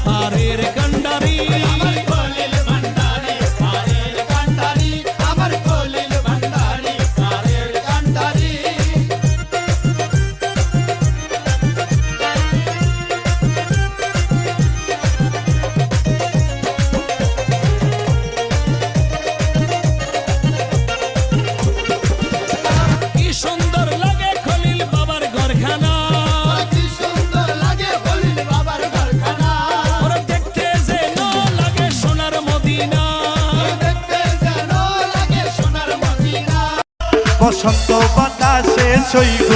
পারের কান্ডারি আমার খলিল ভান্ডারি পারের কান্ডারি আমার খলিল ভান্ডারি পারের কান্ডারি কি সুন্দর লাগে খলিল বাবার ঘরখানা কি সুন্দর লাগে খলিল বাবার ঘরখানা ওরা দেখতে যেন লাগে সোনার মদিনা দেখতে যেন লাগে সোনার মদিনা বসন্ত বাতাসে সইব